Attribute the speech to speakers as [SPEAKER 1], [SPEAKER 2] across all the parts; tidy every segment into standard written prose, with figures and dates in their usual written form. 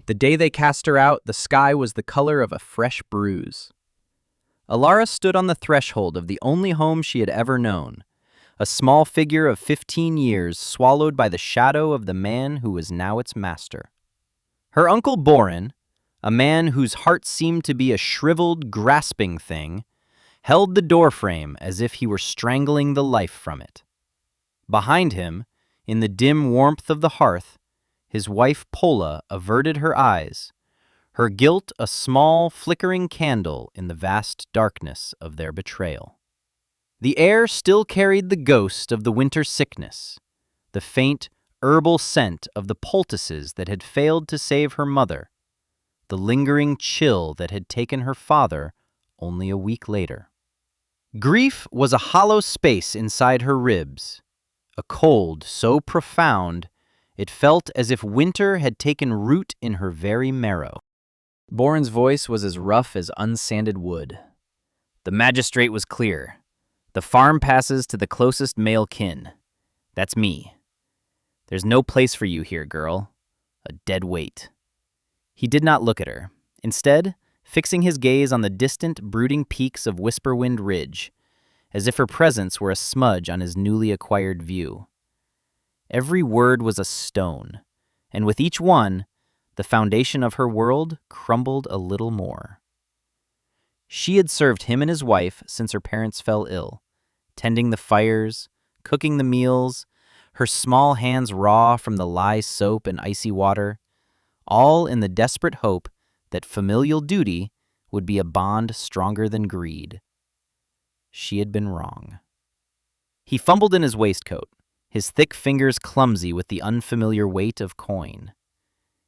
[SPEAKER 1] The day they cast her out, the sky was the color of a fresh bruise. Alara stood on the threshold of the only home she had ever known, a small figure of 15 years swallowed by the shadow of the man who was now its master. Her uncle Borin, a man whose heart seemed to be a shriveled, grasping thing, held the doorframe as if he were strangling the life from it. Behind him, in the dim warmth of the hearth, his wife Pola averted her eyes, her guilt a small, flickering candle in the vast darkness of their betrayal. The air still carried the ghost of the winter sickness, the faint, herbal scent of the poultices that had failed to save her mother, the lingering chill that had taken her father only a week later. Grief was a hollow space inside her ribs, a cold so profound it felt as if winter had taken root in her very marrow. Borin's voice was as rough as unsanded wood. The magistrate was clear. The farm passes to the closest male kin. That's me. There's no place for you here, girl. A dead weight. He did not look at her. Instead, fixing his gaze on the distant, brooding peaks of Whisperwind Ridge, as if her presence were a smudge on his newly acquired view. Every word was a stone, and with each one, the foundation of her world crumbled a little more. She had served him and his wife since her parents fell ill, tending the fires, cooking the meals, her small hands raw from the lye soap and icy water, all in the desperate hope that familial duty would be a bond stronger than greed. She had been wrong. He fumbled in his waistcoat, his thick fingers clumsy with the unfamiliar weight of coin.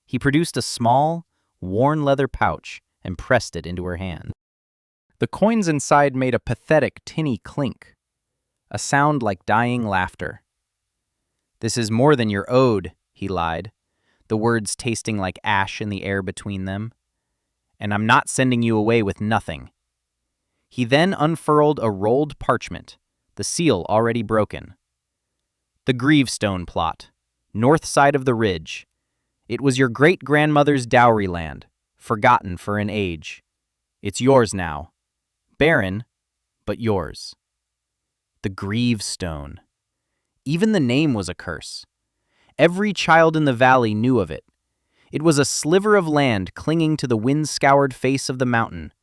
[SPEAKER 1] He produced a small, worn leather pouch and pressed it into her hand. The coins inside made a pathetic, tinny clink, a sound like dying laughter. "This is more than you're owed," he lied, the words tasting like ash in the air between them. "And I'm not sending you away with nothing." He then unfurled a rolled parchment, the seal already broken. "The Gravestone plot, north side of the ridge. It was your great-grandmother's dowry land, forgotten for an age. It's yours now. Barren, but yours." The Gravestone. Even the name was a curse. Every child in the valley knew of it. It was a sliver of land clinging to the wind-scoured face of the mountain,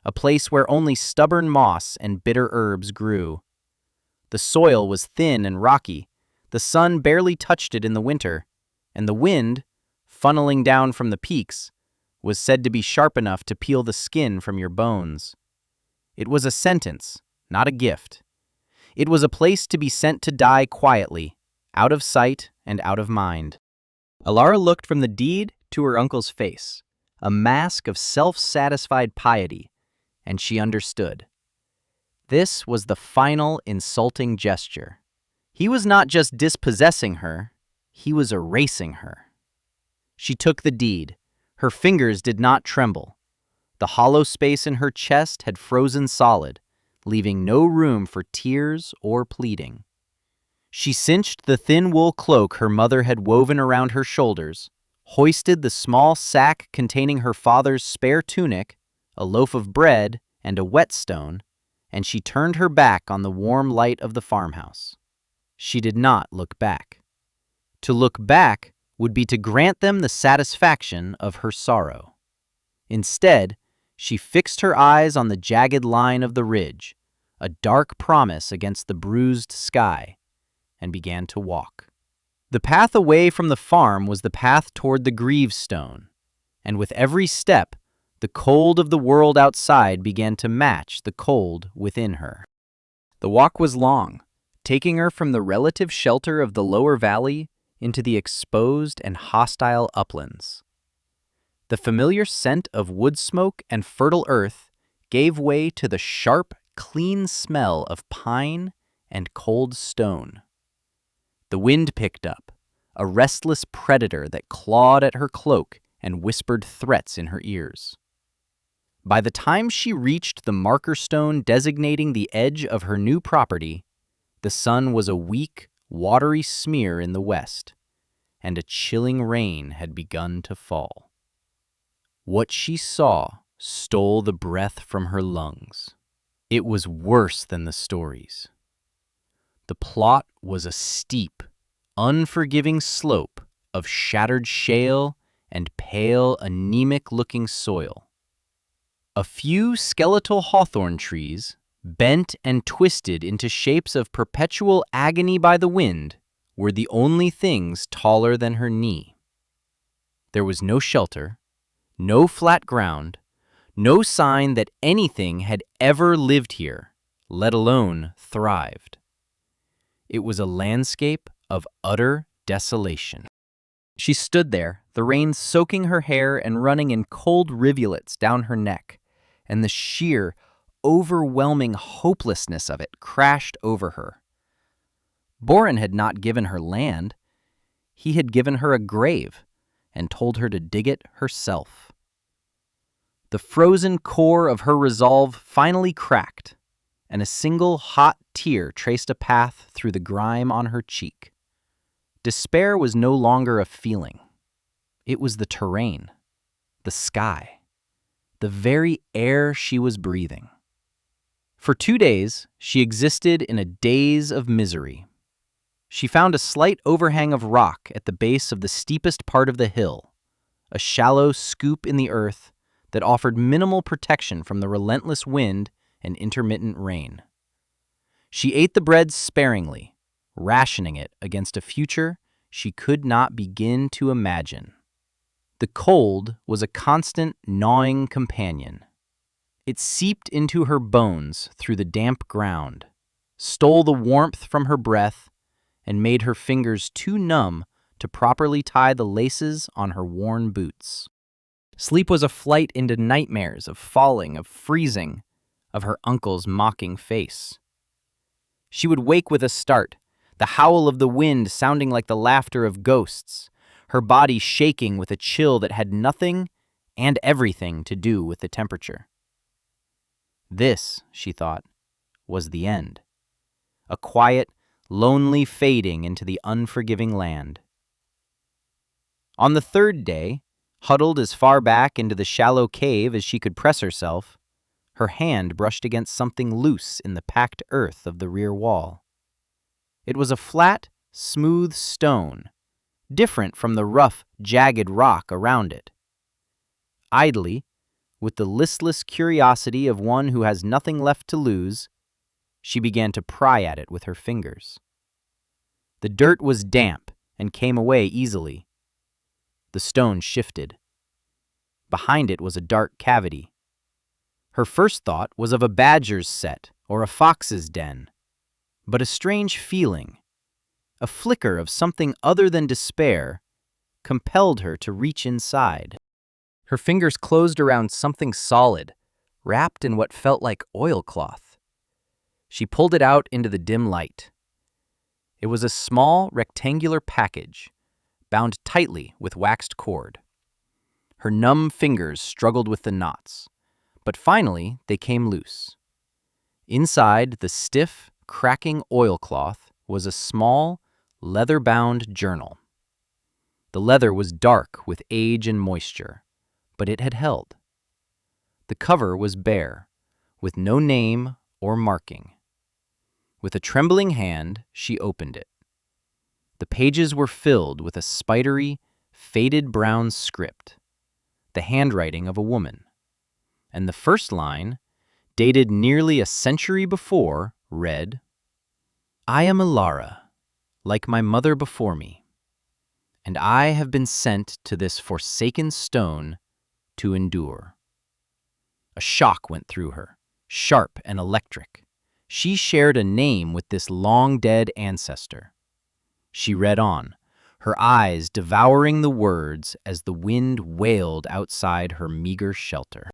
[SPEAKER 1] a place where only stubborn moss and bitter herbs grew. The soil was thin and rocky, the sun barely touched it in the winter, and the wind, funneling down from the peaks, was said to be sharp enough to peel the skin from your bones. It was a sentence, not a gift. It was a place to be sent to die quietly, out of sight and out of mind. Alara looked from the deed to her uncle's face, a mask of self-satisfied piety, and she understood. This was the final insulting gesture. He was not just dispossessing her, he was erasing her. She took the deed. Her fingers did not tremble. The hollow space in her chest had frozen solid, leaving no room for tears or pleading. She cinched the thin wool cloak her mother had woven around her shoulders, hoisted the small sack containing her father's spare tunic, a loaf of bread, and a whetstone, and she turned her back on the warm light of the farmhouse. She did not look back. To look back would be to grant them the satisfaction of her sorrow. Instead, she fixed her eyes on the jagged line of the ridge, a dark promise against the bruised sky, and began to walk. The path away from the farm was the path toward the Gravestone, and with every step, the cold of the world outside began to match the cold within her. The walk was long, taking her from the relative shelter of the lower valley into the exposed and hostile uplands. The familiar scent of wood smoke and fertile earth gave way to the sharp, clean smell of pine and cold stone. The wind picked up, a restless predator that clawed at her cloak and whispered threats in her ears. By the time she reached the marker stone designating the edge of her new property, the sun was a weak, watery smear in the west, and a chilling rain had begun to fall. What she saw stole the breath from her lungs. It was worse than the stories. The plot was a steep, unforgiving slope of shattered shale and pale, anemic-looking soil. A few skeletal hawthorn trees, bent and twisted into shapes of perpetual agony by the wind, were the only things taller than her knee. There was no shelter, no flat ground, no sign that anything had ever lived here, let alone thrived. It was a landscape of utter desolation. She stood there, the rain soaking her hair and running in cold rivulets down her neck, and the sheer, overwhelming hopelessness of it crashed over her. Boren had not given her land. He had given her a grave and told her to dig it herself. The frozen core of her resolve finally cracked, and a single hot tear traced a path through the grime on her cheek. Despair was no longer a feeling. It was the terrain, the sky, the very air she was breathing. For 2 days, she existed in a daze of misery. She found a slight overhang of rock at the base of the steepest part of the hill, a shallow scoop in the earth that offered minimal protection from the relentless wind and intermittent rain. She ate the bread sparingly, rationing it against a future she could not begin to imagine. The cold was a constant, gnawing companion. It seeped into her bones through the damp ground, stole the warmth from her breath, and made her fingers too numb to properly tie the laces on her worn boots. Sleep was a flight into nightmares of falling, of freezing, of her uncle's mocking face. She would wake with a start, the howl of the wind sounding like the laughter of ghosts, her body shaking with a chill that had nothing and everything to do with the temperature. This, she thought, was the end. A quiet, lonely fading into the unforgiving land. On the 3rd day, huddled as far back into the shallow cave as she could press herself, her hand brushed against something loose in the packed earth of the rear wall. It was a flat, smooth stone, different from the rough, jagged rock around it. Idly, with the listless curiosity of one who has nothing left to lose, she began to pry at it with her fingers. The dirt was damp and came away easily. The stone shifted. Behind it was a dark cavity. Her first thought was of a badger's set or a fox's den, but a strange feeling, a flicker of something other than despair, compelled her to reach inside. Her fingers closed around something solid, wrapped in what felt like oilcloth. She pulled it out into the dim light. It was a small, rectangular package, bound tightly with waxed cord. Her numb fingers struggled with the knots, but finally they came loose. Inside the stiff, cracking oilcloth was a small, leather-bound journal. The leather was dark with age and moisture, but it had held. The cover was bare, with no name or marking. With a trembling hand, she opened it. The pages were filled with a spidery, faded brown script, the handwriting of a woman. And the first line, dated nearly a century before, read, "I am Ilara, like my mother before me, and I have been sent to this forsaken stone to endure." A shock went through her, sharp and electric. She shared a name with this long-dead ancestor. She read on, her eyes devouring the words as the wind wailed outside her meager shelter.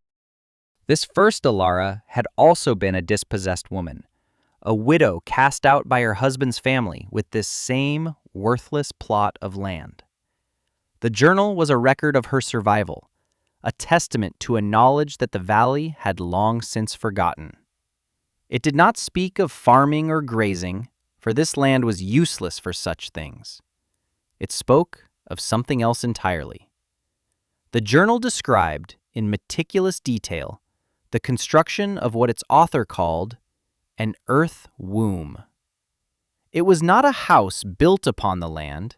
[SPEAKER 1] This first Ilara had also been a dispossessed woman, a widow cast out by her husband's family with this same worthless plot of land. The journal was a record of her survival, a testament to a knowledge that the valley had long since forgotten. It did not speak of farming or grazing, for this land was useless for such things. It spoke of something else entirely. The journal described, in meticulous detail, the construction of what its author called an earth womb. It was not a house built upon the land,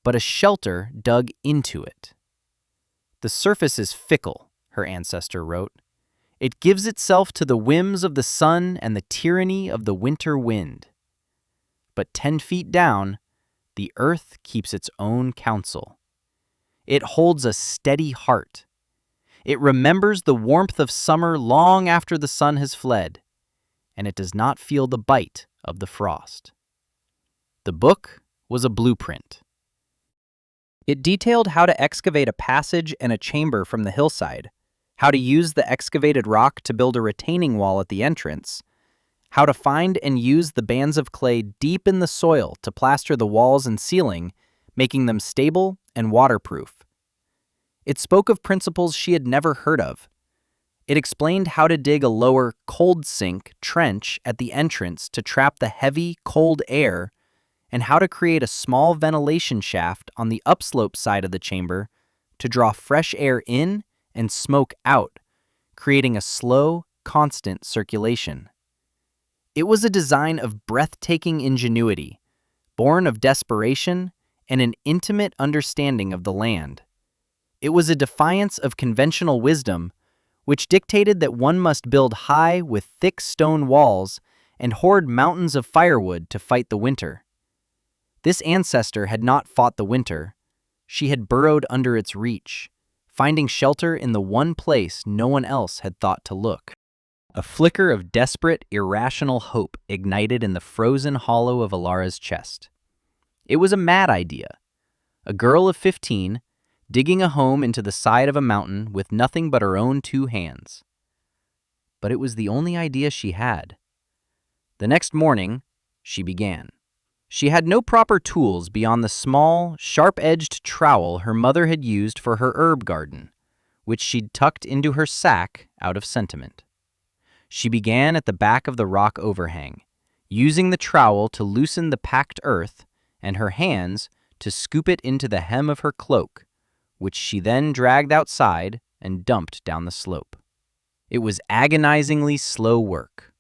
[SPEAKER 1] but a shelter dug into it. The surface is fickle, her ancestor wrote. It gives itself to the whims of the sun and the tyranny of the winter wind. But 10 feet down, the earth keeps its own counsel. It holds a steady heart. It remembers the warmth of summer long after the sun has fled, and it does not feel the bite of the frost. The book was a blueprint. It detailed how to excavate a passage and a chamber from the hillside, how to use the excavated rock to build a retaining wall at the entrance, how to find and use the bands of clay deep in the soil to plaster the walls and ceiling, making them stable and waterproof. It spoke of principles she had never heard of. It explained how to dig a lower cold sink trench at the entrance to trap the heavy, cold air, and how to create a small ventilation shaft on the upslope side of the chamber to draw fresh air in and smoke out, creating a slow, constant circulation. It was a design of breathtaking ingenuity, born of desperation and an intimate understanding of the land. It was a defiance of conventional wisdom, which dictated that one must build high with thick stone walls and hoard mountains of firewood to fight the winter. This ancestor had not fought the winter. She had burrowed under its reach, finding shelter in the one place no one else had thought to look. A flicker of desperate, irrational hope ignited in the frozen hollow of Alara's chest. It was a mad idea. A girl of 15, digging a home into the side of a mountain with nothing but her own 2 hands. But it was the only idea she had. The next morning, she began. She had no proper tools beyond the small, sharp-edged trowel her mother had used for her herb garden, which she'd tucked into her sack out of sentiment. She began at the back of the rock overhang, using the trowel to loosen the packed earth and her hands to scoop it into the hem of her cloak, which she then dragged outside and dumped down the slope. It was agonizingly slow work.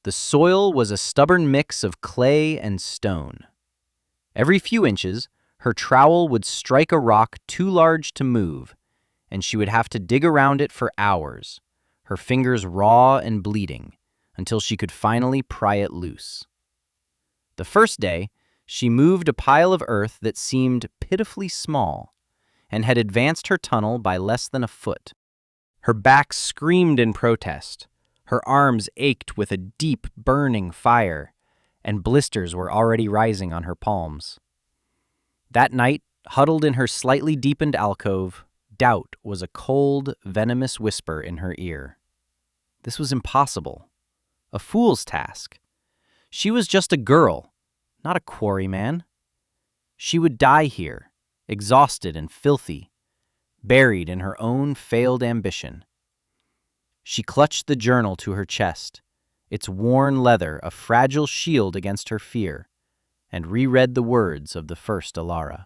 [SPEAKER 1] The soil was a stubborn mix of clay and stone. Every few inches, her trowel would strike a rock too large to move, and she would have to dig around it for hours, her fingers raw and bleeding, until she could finally pry it loose. The first day, she moved a pile of earth that seemed pitifully small, and had advanced her tunnel by less than a foot. Her back screamed in protest. Her arms ached with a deep, burning fire, and blisters were already rising on her palms. That night, huddled in her slightly deepened alcove, doubt was a cold, venomous whisper in her ear. This was impossible. A fool's task. She was just a girl, not a quarryman. She would die here, exhausted and filthy, buried in her own failed ambition. She clutched the journal to her chest, its worn leather a fragile shield against her fear, and reread the words of the first Alara.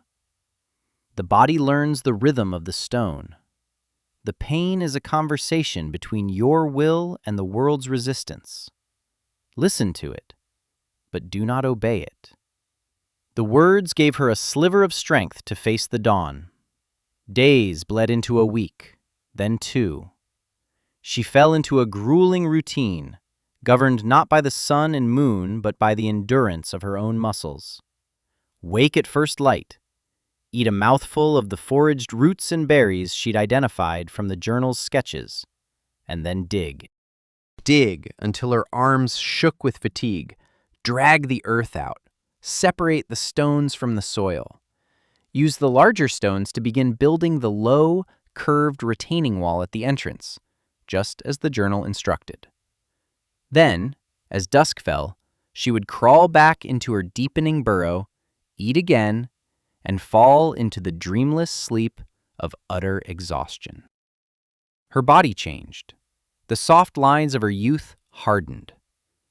[SPEAKER 1] The body learns the rhythm of the stone. The pain is a conversation between your will and the world's resistance. Listen to it, but do not obey it. The words gave her a sliver of strength to face the dawn. Days bled into a week, then 2. She fell into a grueling routine, governed not by the sun and moon, but by the endurance of her own muscles. Wake at first light, eat a mouthful of the foraged roots and berries she'd identified from the journal's sketches, and then dig. Dig until her arms shook with fatigue, drag the earth out, separate the stones from the soil. Use the larger stones to begin building the low, curved retaining wall at the entrance, just as the journal instructed. Then, as dusk fell, she would crawl back into her deepening burrow, eat again, and fall into the dreamless sleep of utter exhaustion. Her body changed. The soft lines of her youth hardened.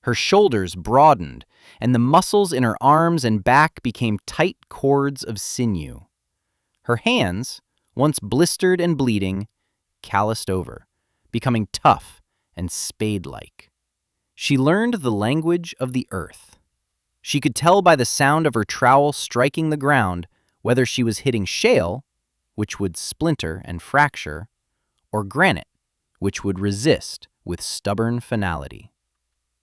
[SPEAKER 1] Her shoulders broadened, and the muscles in her arms and back became tight cords of sinew. Her hands, once blistered and bleeding, calloused over, becoming tough and spade-like. She learned the language of the earth. She could tell by the sound of her trowel striking the ground whether she was hitting shale, which would splinter and fracture, or granite, which would resist with stubborn finality.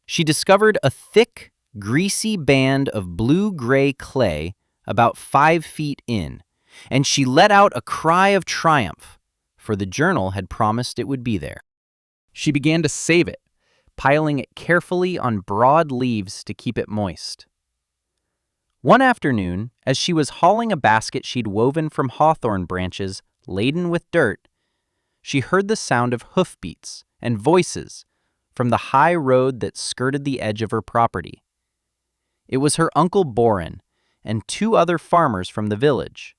[SPEAKER 1] She discovered a thick, greasy band of blue-gray clay about 5 feet in, and she let out a cry of triumph, for the journal had promised it would be there. She began to save it, piling it carefully on broad leaves to keep it moist. One afternoon, as she was hauling a basket she'd woven from hawthorn branches laden with dirt, she heard the sound of hoofbeats and voices from the high road that skirted the edge of her property. It was her Uncle Boren and 2 other farmers from the village.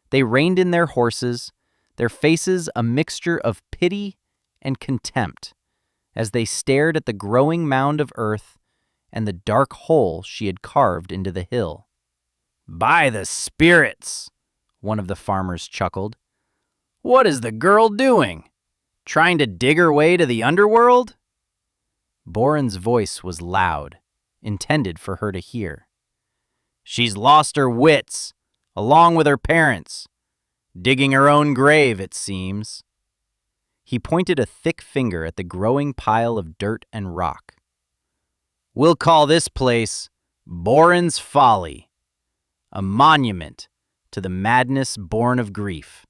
[SPEAKER 1] They reined in their horses, their faces a mixture of pity and contempt, as they stared at the growing mound of earth and the dark hole she had carved into the hill. "By the spirits," one of the farmers chuckled. "What is the girl doing? Trying to dig her way to the underworld?" Boren's voice was loud, intended for her to hear. "She's lost her wits, along with her parents. Digging her own grave, it seems." He pointed a thick finger at the growing pile of dirt and rock. "We'll call this place Boren's Folly, a monument to the madness born of grief."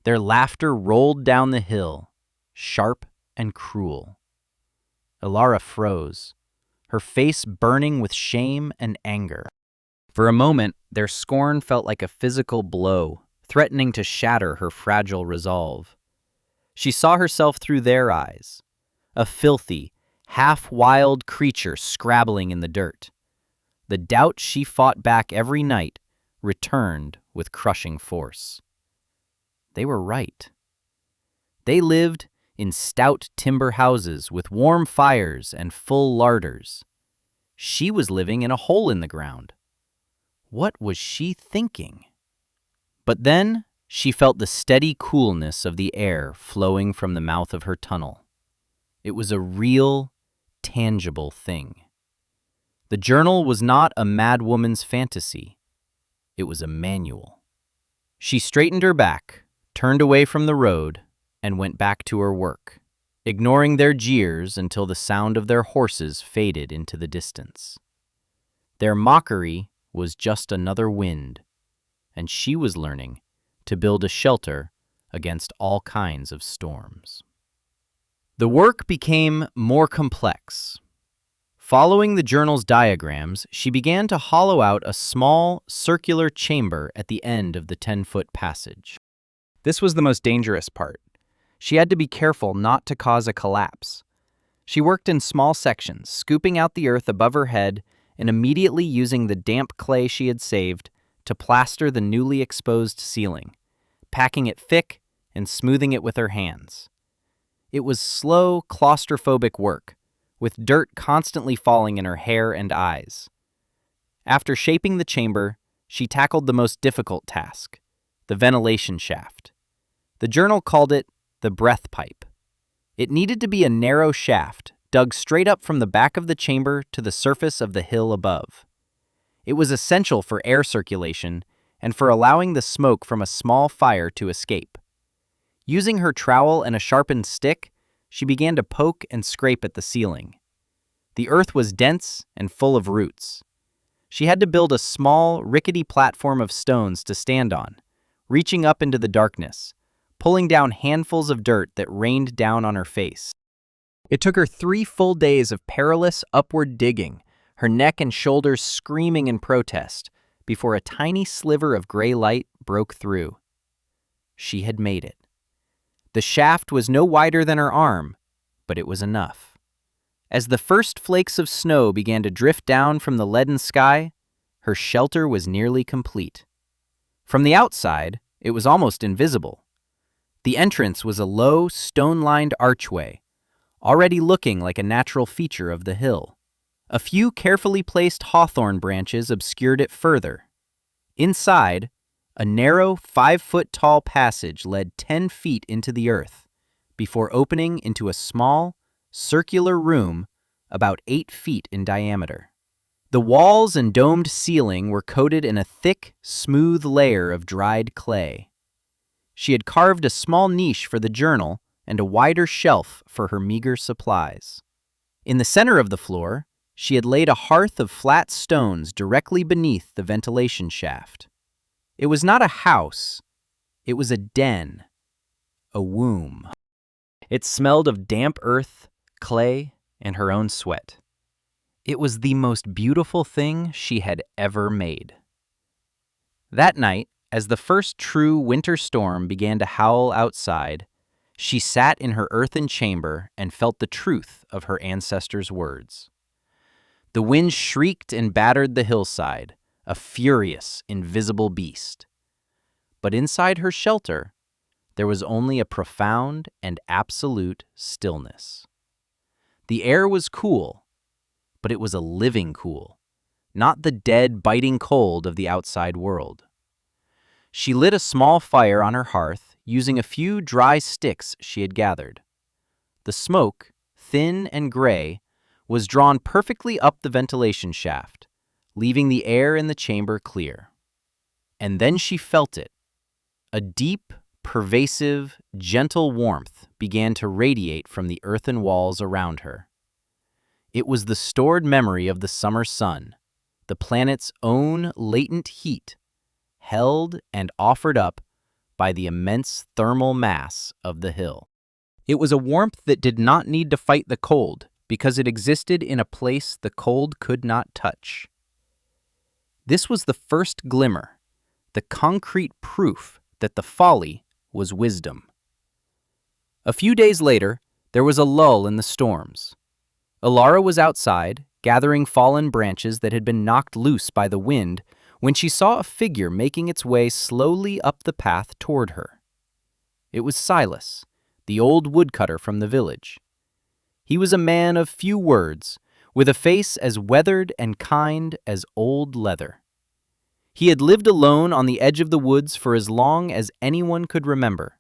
[SPEAKER 1] Their laughter rolled down the hill, sharp and cruel. Ilara froze, her face burning with shame and anger. For a moment, their scorn felt like a physical blow, threatening to shatter her fragile resolve. She saw herself through their eyes, a filthy, half-wild creature scrabbling in the dirt. The doubt she fought back every night returned with crushing force. They were right. They lived in stout timber houses with warm fires and full larders. She was living in a hole in the ground. What was she thinking? But then she felt the steady coolness of the air flowing from the mouth of her tunnel. It was a real, tangible thing. The journal was not a madwoman's fantasy. It was a manual. She straightened her back, turned away from the road, and went back to her work, ignoring their jeers until the sound of their horses faded into the distance. Their mockery was just another wind, and she was learning to build a shelter against all kinds of storms. The work became more complex. Following the journal's diagrams, she began to hollow out a small, circular chamber at the end of the 10-foot passage. This was the most dangerous part. She had to be careful not to cause a collapse. She worked in small sections, scooping out the earth above her head and immediately using the damp clay she had saved to plaster the newly exposed ceiling, packing it thick and smoothing it with her hands. It was slow, claustrophobic work, with dirt constantly falling in her hair and eyes. After shaping the chamber, she tackled the most difficult task, the ventilation shaft. The journal called it the breath pipe. It needed to be a narrow shaft, dug straight up from the back of the chamber to the surface of the hill above. It was essential for air circulation and for allowing the smoke from a small fire to escape. Using her trowel and a sharpened stick, she began to poke and scrape at the ceiling. The earth was dense and full of roots. She had to build a small, rickety platform of stones to stand on, reaching up into the darkness, pulling down handfuls of dirt that rained down on her face. It took her 3 full days of perilous upward digging, her neck and shoulders screaming in protest, before a tiny sliver of gray light broke through. She had made it. The shaft was no wider than her arm, but it was enough. As the first flakes of snow began to drift down from the leaden sky, her shelter was nearly complete. From the outside, it was almost invisible. The entrance was a low, stone-lined archway, already looking like a natural feature of the hill. A few carefully placed hawthorn branches obscured it further. Inside, A narrow, 5-foot-tall passage led 10 feet into the earth, before opening into a small, circular room about 8 feet in diameter. The walls and domed ceiling were coated in a thick, smooth layer of dried clay. She had carved a small niche for the journal and a wider shelf for her meager supplies. In the center of the floor, she had laid a hearth of flat stones directly beneath the ventilation shaft. It was not a house, it was a den, a womb. It smelled of damp earth, clay, and her own sweat. It was the most beautiful thing she had ever made. That night, as the first true winter storm began to howl outside, she sat in her earthen chamber and felt the truth of her ancestors' words. The wind shrieked and battered the hillside, a furious, invisible beast. But inside her shelter, there was only a profound and absolute stillness. The air was cool, but it was a living cool, not the dead, biting cold of the outside world. She lit a small fire on her hearth using a few dry sticks she had gathered. The smoke, thin and gray, was drawn perfectly up the ventilation shaft, leaving the air in the chamber clear. And then she felt it. A deep, pervasive, gentle warmth began to radiate from the earthen walls around her. It was the stored memory of the summer sun, the planet's own latent heat, held and offered up by the immense thermal mass of the hill. It was a warmth that did not need to fight the cold because it existed in a place the cold could not touch. This was the first glimmer, the concrete proof that the folly was wisdom. A few days later, there was a lull in the storms. Alara was outside, gathering fallen branches that had been knocked loose by the wind, when she saw a figure making its way slowly up the path toward her. It was Silas, the old woodcutter from the village. He was a man of few words, with a face as weathered and kind as old leather. He had lived alone on the edge of the woods for as long as anyone could remember,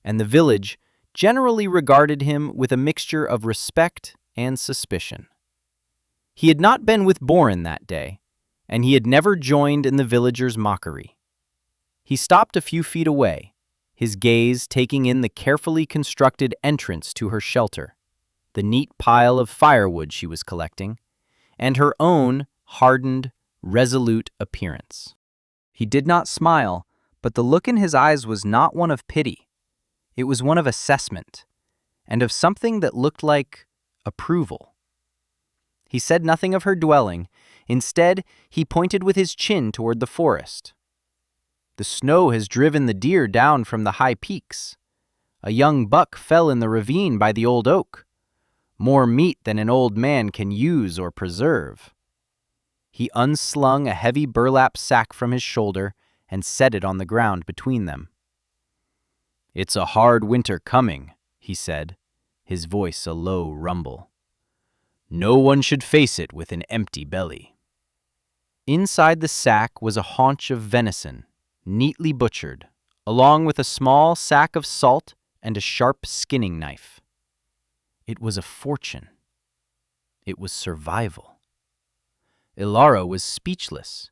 [SPEAKER 1] and the village generally regarded him with a mixture of respect and suspicion. He had not been with Boren that day, and he had never joined in the villagers' mockery. He stopped a few feet away, his gaze taking in the carefully constructed entrance to her shelter, the neat pile of firewood she was collecting, and her own hardened, resolute appearance. He did not smile, but the look in his eyes was not one of pity. It was one of assessment, and of something that looked like approval. He said nothing of her dwelling. Instead, he pointed with his chin toward the forest. The snow has driven the deer down from the high peaks. A young buck fell in the ravine by the old oak. More meat than an old man can use or preserve. He unslung a heavy burlap sack from his shoulder and set it on the ground between them. "It's a hard winter coming," he said, his voice a low rumble. "No one should face it with an empty belly." Inside the sack was a haunch of venison, neatly butchered, along with a small sack of salt and a sharp skinning knife. It was a fortune. It was survival. Ilara was speechless.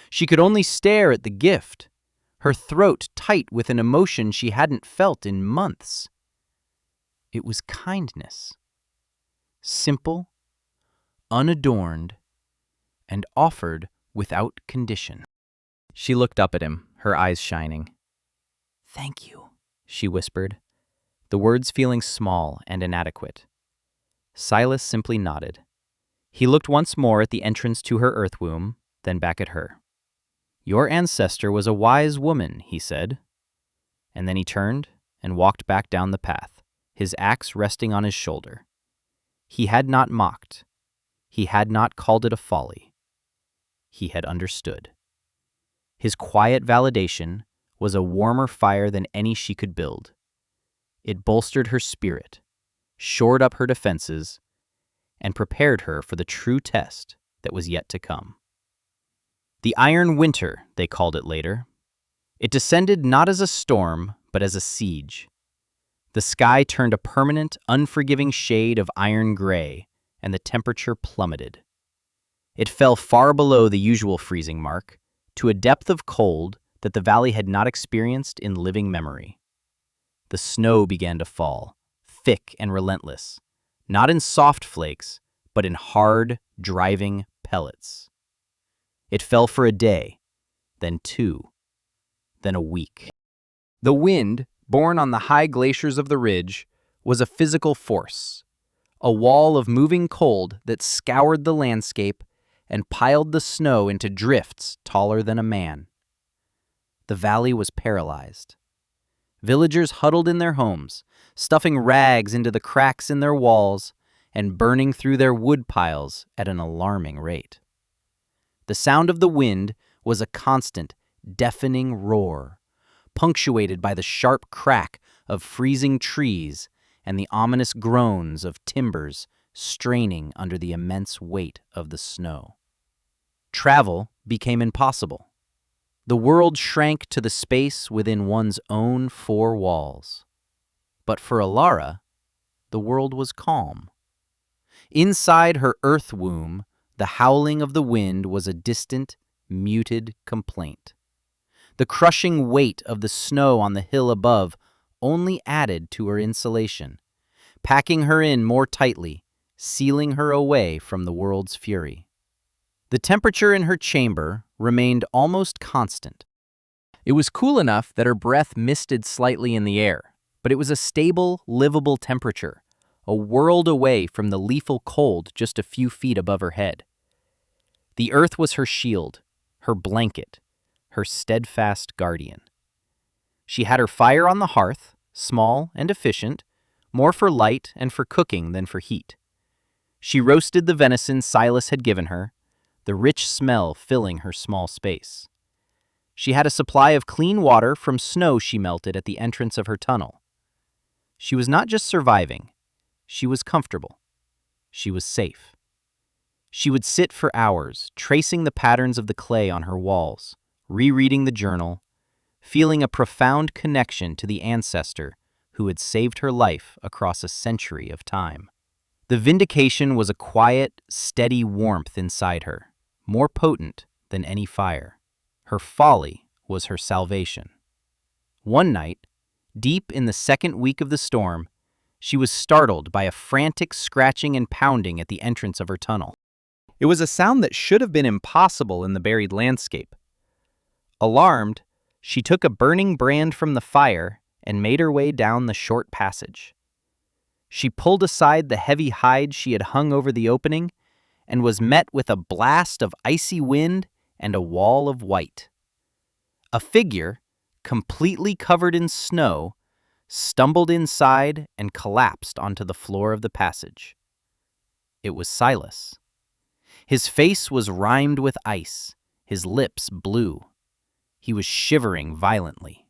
[SPEAKER 1] She could only stare at the gift, her throat tight with an emotion she hadn't felt in months. It was kindness. Simple, unadorned, and offered without condition. She looked up at him, her eyes shining. "Thank you," she whispered, the words feeling small and inadequate. Silas simply nodded. He looked once more at the entrance to her earth womb, then back at her. "Your ancestor was a wise woman," he said. And then he turned and walked back down the path, his axe resting on his shoulder. He had not mocked. He had not called it a folly. He had understood. His quiet validation was a warmer fire than any she could build. It bolstered her spirit, shored up her defenses, and prepared her for the true test that was yet to come. The Iron Winter, they called it later. It descended not as a storm, but as a siege. The sky turned a permanent, unforgiving shade of iron gray, and the temperature plummeted. It fell far below the usual freezing mark, to a depth of cold that the valley had not experienced in living memory. The snow began to fall, thick and relentless, not in soft flakes, but in hard, driving pellets. It fell for a day, then 2, then a week. The wind, born on the high glaciers of the ridge, was a physical force, a wall of moving cold that scoured the landscape and piled the snow into drifts taller than a man. The valley was paralyzed. Villagers huddled in their homes, stuffing rags into the cracks in their walls and burning through their wood piles at an alarming rate. The sound of the wind was a constant, deafening roar, punctuated by the sharp crack of freezing trees and the ominous groans of timbers straining under the immense weight of the snow. Travel became impossible. The world shrank to the space within one's own 4 walls. But for Alara, the world was calm. Inside her earth womb, the howling of the wind was a distant, muted complaint. The crushing weight of the snow on the hill above only added to her insulation, packing her in more tightly, sealing her away from the world's fury. The temperature in her chamber remained almost constant. It was cool enough that her breath misted slightly in the air, but it was a stable, livable temperature, a world away from the lethal cold just a few feet above her head. The earth was her shield, her blanket, her steadfast guardian. She had her fire on the hearth, small and efficient, more for light and for cooking than for heat. She roasted the venison Silas had given her, the rich smell filling her small space. She had a supply of clean water from snow she melted at the entrance of her tunnel. She was not just surviving, she was comfortable. She was safe. She would sit for hours, tracing the patterns of the clay on her walls, rereading the journal, feeling a profound connection to the ancestor who had saved her life across a century of time. The vindication was a quiet, steady warmth inside her, more potent than any fire. Her folly was her salvation. One night, deep in the second week of the storm, she was startled by a frantic scratching and pounding at the entrance of her tunnel. It was a sound that should have been impossible in the buried landscape. Alarmed, she took a burning brand from the fire and made her way down the short passage. She pulled aside the heavy hide she had hung over the opening and was met with a blast of icy wind and a wall of white. A figure, completely covered in snow, stumbled inside and collapsed onto the floor of the passage. It was Silas. His face was rimed with ice, his lips blue. He was shivering violently.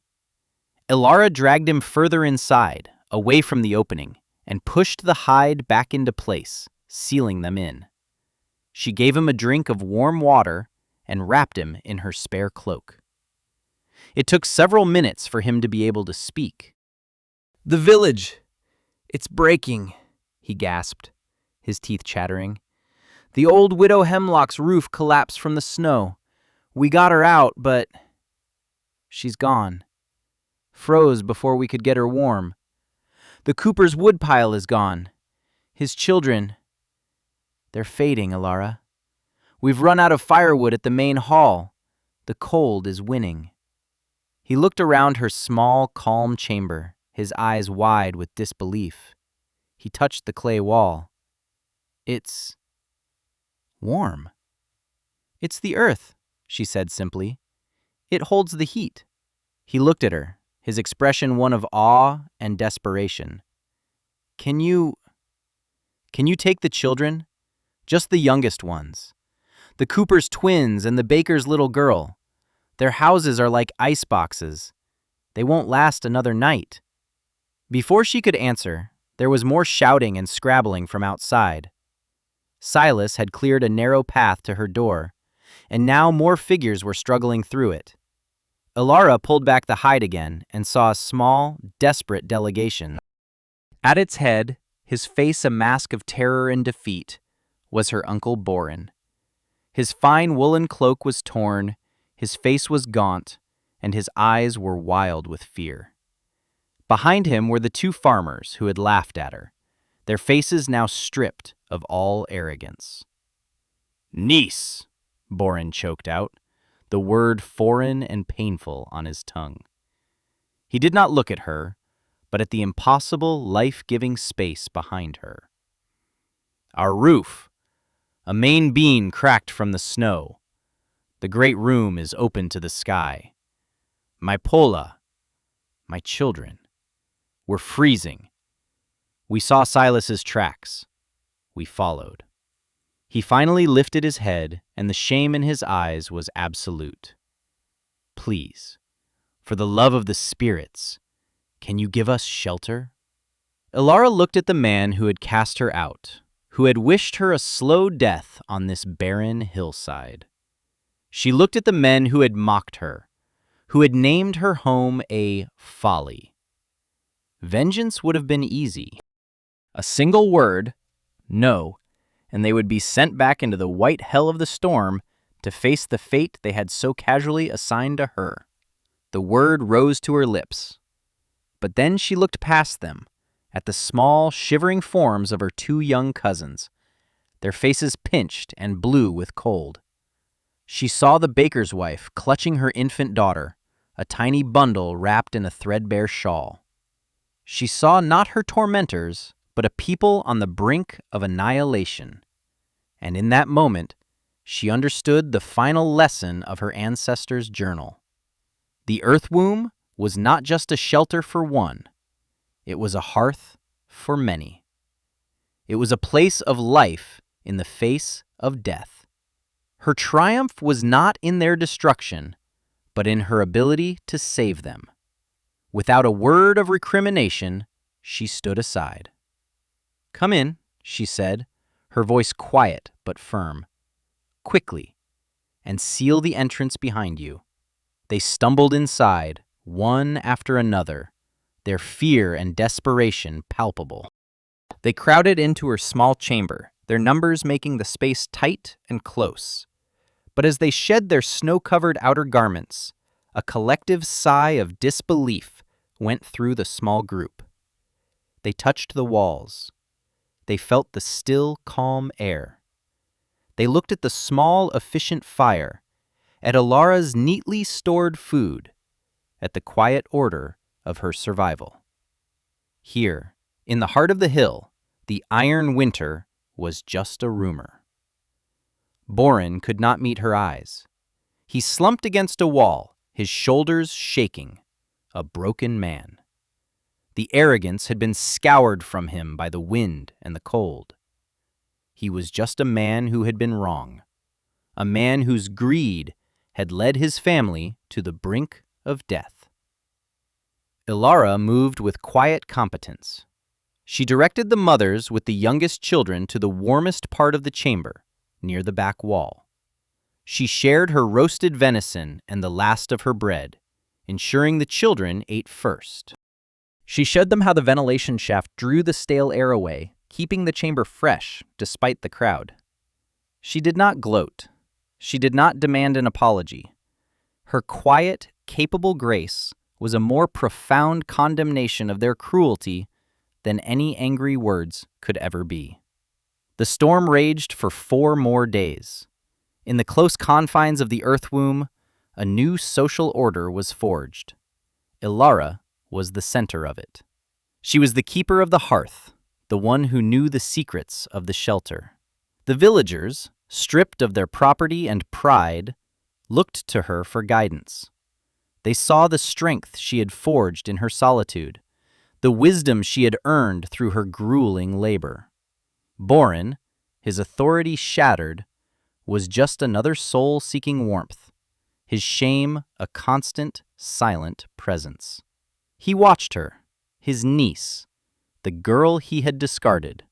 [SPEAKER 1] Alara dragged him further inside, away from the opening, and pushed the hide back into place, sealing them in. She gave him a drink of warm water and wrapped him in her spare cloak. It took several minutes for him to be able to speak. "The village! It's breaking," he gasped, his teeth chattering. "The old widow Hemlock's roof collapsed from the snow. We got her out, but she's gone. Froze before we could get her warm. The cooper's woodpile is gone. His children, they're fading, Alara. We've run out of firewood at the main hall. The cold is winning." He looked around her small, calm chamber, his eyes wide with disbelief. He touched the clay wall. "It's warm." "It's the earth," she said simply. "It holds the heat." He looked at her, his expression one of awe and desperation. Can you take the children? Just the youngest ones. The cooper's twins and the baker's little girl. Their houses are like ice boxes. They won't last another night." Before she could answer, there was more shouting and scrabbling from outside. Silas had cleared a narrow path to her door, and now more figures were struggling through it. Ilara pulled back the hide again and saw a small, desperate delegation. At its head, his face a mask of terror and defeat, was her uncle Borin. His fine woolen cloak was torn, his face was gaunt, and his eyes were wild with fear. Behind him were the two farmers who had laughed at her, their faces now stripped of all arrogance. "Niece," Borin choked out, the word foreign and painful on his tongue. He did not look at her, but at the impossible, life-giving space behind her. "Our roof. A main beam cracked from the snow. The great room is open to the sky. My Pola, my children, were freezing. We saw Silas's tracks. We followed." He finally lifted his head, and the shame in his eyes was absolute. "Please, for the love of the spirits, can you give us shelter?" Ilara looked at the man who had cast her out, who had wished her a slow death on this barren hillside. She looked at the men who had mocked her, who had named her home a folly. Vengeance would have been easy. A single word, no, and they would be sent back into the white hell of the storm to face the fate they had so casually assigned to her. The word rose to her lips. But then she looked past them, at the small, shivering forms of her two young cousins, their faces pinched and blue with cold. She saw the baker's wife clutching her infant daughter, a tiny bundle wrapped in a threadbare shawl. She saw not her tormentors, but a people on the brink of annihilation. And in that moment, she understood the final lesson of her ancestor's journal. The earth womb was not just a shelter for one. It was a hearth for many. It was a place of life in the face of death. Her triumph was not in their destruction, but in her ability to save them. Without a word of recrimination, she stood aside. "Come in," she said, her voice quiet but firm. "Quickly, and seal the entrance behind you." They stumbled inside, one after another, their fear and desperation palpable. They crowded into her small chamber, their numbers making the space tight and close. But as they shed their snow-covered outer garments, a collective sigh of disbelief went through the small group. They touched the walls. They felt the still, calm air. They looked at the small, efficient fire, at Ilara's neatly stored food, at the quiet order of her survival. Here, in the heart of the hill, the iron winter was just a rumor. Borin could not meet her eyes. He slumped against a wall, his shoulders shaking, a broken man. The arrogance had been scoured from him by the wind and the cold. He was just a man who had been wrong, a man whose greed had led his family to the brink of death. Ilara moved with quiet competence. She directed the mothers with the youngest children to the warmest part of the chamber, near the back wall. She shared her roasted venison and the last of her bread, ensuring the children ate first. She showed them how the ventilation shaft drew the stale air away, keeping the chamber fresh despite the crowd. She did not gloat. She did not demand an apology. Her quiet, capable grace was a more profound condemnation of their cruelty than any angry words could ever be. The storm raged for 4 more days. In the close confines of the earth womb, a new social order was forged. Ilara was the center of it. She was the keeper of the hearth, the one who knew the secrets of the shelter. The villagers, stripped of their property and pride, looked to her for guidance. They saw the strength she had forged in her solitude, the wisdom she had earned through her grueling labor. Borin, his authority shattered, was just another soul seeking warmth, his shame a constant, silent presence. He watched her, his niece, the girl he had discarded,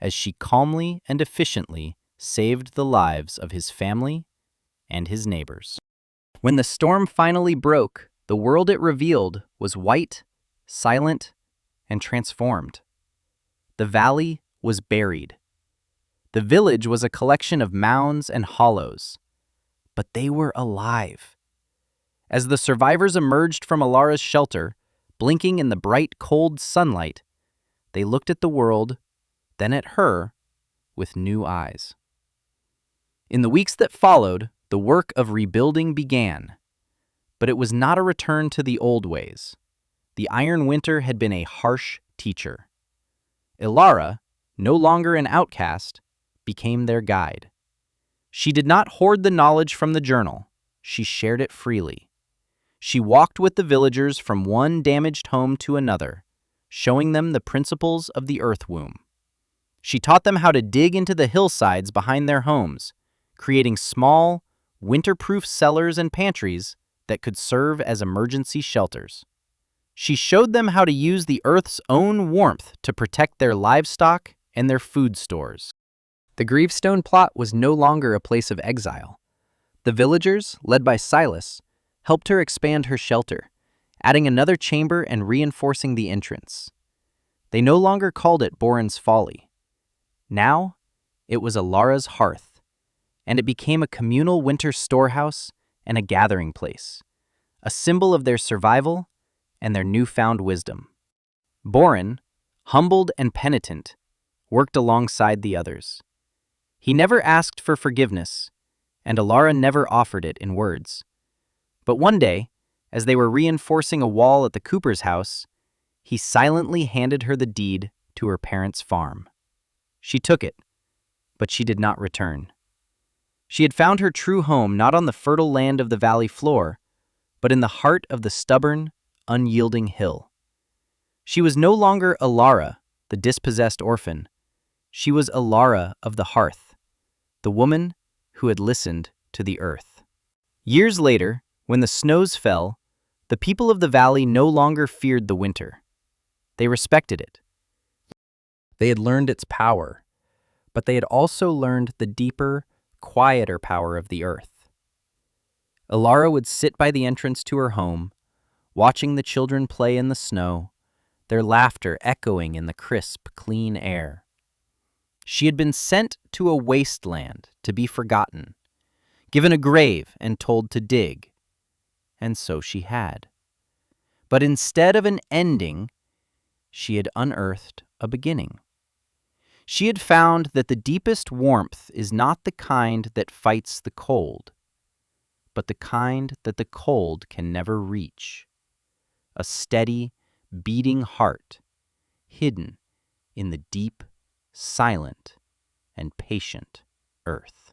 [SPEAKER 1] as she calmly and efficiently saved the lives of his family and his neighbors. When the storm finally broke, The world it revealed was white, silent, and transformed. The valley was buried. The village was a collection of mounds and hollows, but they were alive. As the survivors emerged from Alara's shelter, blinking in the bright, cold sunlight, they looked at the world, then at her, with new eyes. In the weeks that followed, the work of rebuilding began. But it was not a return to the old ways. The iron winter had been a harsh teacher. Alara, no longer an outcast, became their guide. She did not hoard the knowledge from the journal. She shared it freely. She walked with the villagers from one damaged home to another, showing them the principles of the earth womb. She taught them how to dig into the hillsides behind their homes, creating small, winter-proof cellars and pantries that could serve as emergency shelters. She showed them how to use the earth's own warmth to protect their livestock and their food stores. The gravestone plot was no longer a place of exile. The villagers, led by Silas, helped her expand her shelter, adding another chamber and reinforcing the entrance. They no longer called it Boren's Folly. Now, it was Alara's hearth, and it became a communal winter storehouse and a gathering place, a symbol of their survival and their newfound wisdom. Boren, humbled and penitent, worked alongside the others. He never asked for forgiveness, and Alara never offered it in words. But one day, as they were reinforcing a wall at the Cooper's house, he silently handed her the deed to her parents' farm. She took it, but she did not return. She had found her true home not on the fertile land of the valley floor, but in the heart of the stubborn, unyielding hill. She was no longer Alara, the dispossessed orphan. She was Alara of the hearth, the woman who had listened to the earth. Years later, when the snows fell, the people of the valley no longer feared the winter. They respected it. They had learned its power, but they had also learned the deeper, quieter power of the earth. Alara would sit by the entrance to her home, watching the children play in the snow, their laughter echoing in the crisp, clean air. She had been sent to a wasteland to be forgotten, given a grave and told to dig. And so she had. But instead of an ending, she had unearthed a beginning. She had found that the deepest warmth is not the kind that fights the cold, but the kind that the cold can never reach. A steady, beating heart, hidden in the deep, silent, and patient earth.